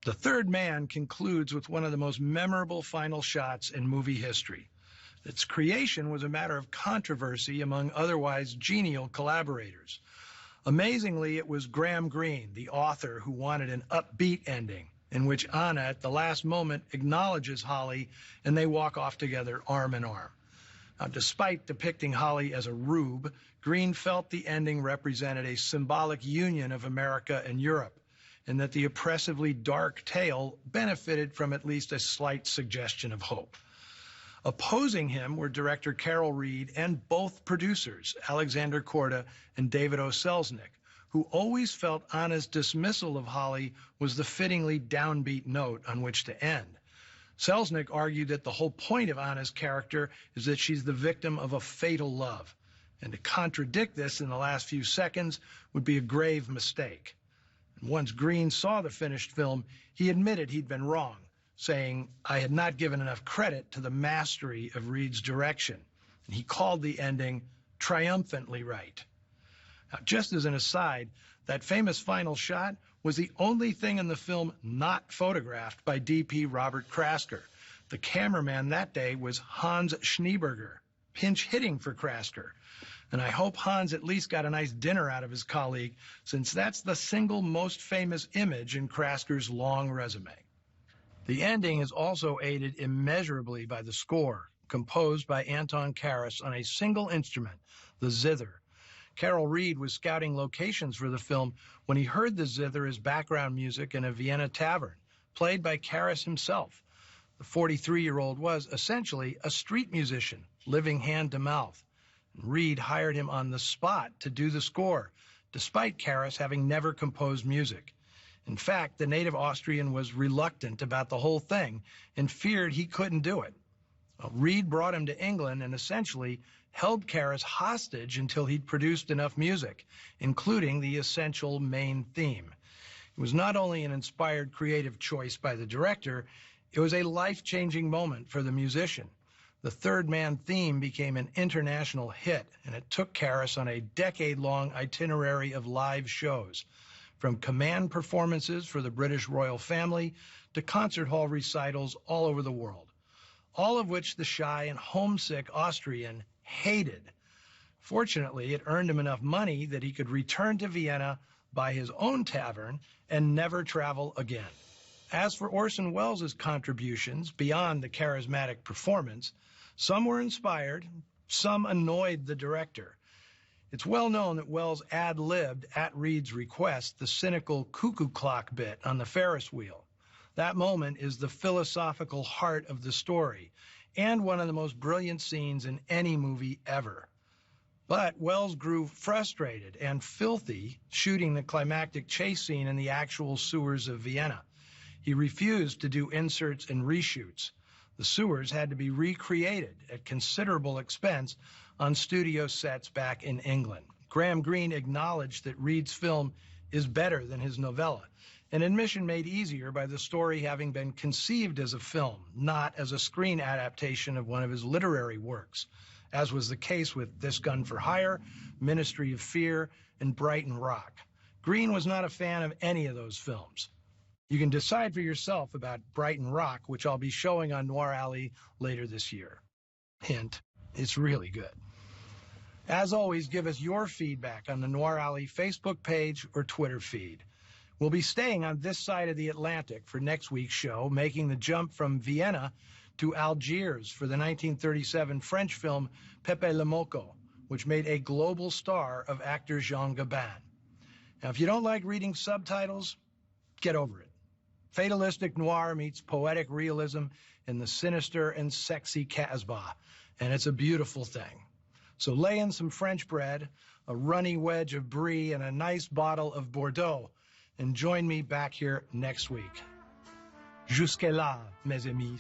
The Third Man concludes with one of the most memorable final shots in movie history. Its creation was a matter of controversy among otherwise genial collaborators. Amazingly, it was Graham Greene, the author, who wanted an upbeat ending, in which Anna, at the last moment, acknowledges Holly, and they walk off together arm in arm. Now, despite depicting Holly as a rube, Greene felt the ending represented a symbolic union of America and Europe, and that the oppressively dark tale benefited from at least a slight suggestion of hope. Opposing him were director Carol Reed and both producers, Alexander Korda and David O. Selznick, who always felt Anna's dismissal of Holly was the fittingly downbeat note on which to end. Selznick argued that the whole point of Anna's character is that she's the victim of a fatal love, and to contradict this in the last few seconds would be a grave mistake. And once Greene saw the finished film, he admitted he'd been wrong, saying, "I had not given enough credit to the mastery of Reed's direction," and he called the ending triumphantly right. Now, just as an aside, that famous final shot was the only thing in the film not photographed by DP Robert Krasker. The cameraman that day was Hans Schneeberger, pinch hitting for Krasker. And I hope Hans at least got a nice dinner out of his colleague, since that's the single most famous image in Krasker's long resume. The ending is also aided immeasurably by the score, composed by Anton Karas on a single instrument, the zither. Carol Reed was scouting locations for the film when he heard the zither as background music in a Vienna tavern, played by Karas himself. The 43-year-old was essentially a street musician, living hand to mouth. Reed hired him on the spot to do the score, despite Karas having never composed music. In fact, the native Austrian was reluctant about the whole thing and feared he couldn't do it. Well, Reed brought him to England and essentially held Karas hostage until he'd produced enough music, including the essential main theme. It was not only an inspired creative choice by the director, it was a life-changing moment for the musician. The Third Man theme became an international hit, and it took Karas on a decade-long itinerary of live shows, from command performances for the British royal family to concert hall recitals all over the world, all of which the shy and homesick Austrian hated. Fortunately, it earned him enough money that he could return to Vienna, buy his own tavern, and never travel again. As for Orson Welles' contributions beyond the charismatic performance, some were inspired, some annoyed the director. It's well known that Welles ad-libbed, at Reed's request, the cynical cuckoo clock bit on the Ferris wheel. That moment is the philosophical heart of the story, and one of the most brilliant scenes in any movie ever. But Welles grew frustrated and filthy shooting the climactic chase scene in the actual sewers of Vienna. He refused to do inserts and reshoots. The sewers had to be recreated at considerable expense on studio sets back in England. Graham Greene acknowledged that Reed's film is better than his novella, an admission made easier by the story having been conceived as a film, not as a screen adaptation of one of his literary works, as was the case with This Gun for Hire, Ministry of Fear, and Brighton Rock. Greene was not a fan of any of those films. You can decide for yourself about Brighton Rock, which I'll be showing on Noir Alley later this year. Hint, it's really good. As always, give us your feedback on the Noir Alley Facebook page or Twitter feed. We'll be staying on this side of the Atlantic for next week's show, making the jump from Vienna to Algiers for the 1937 French film Pepe le Moko, which made a global star of actor Jean Gabin. Now, if you don't like reading subtitles, get over it. Fatalistic noir meets poetic realism in the sinister and sexy Casbah, and it's a beautiful thing. So lay in some French bread, a runny wedge of brie, and a nice bottle of Bordeaux, and join me back here next week. Jusque là, mes amis.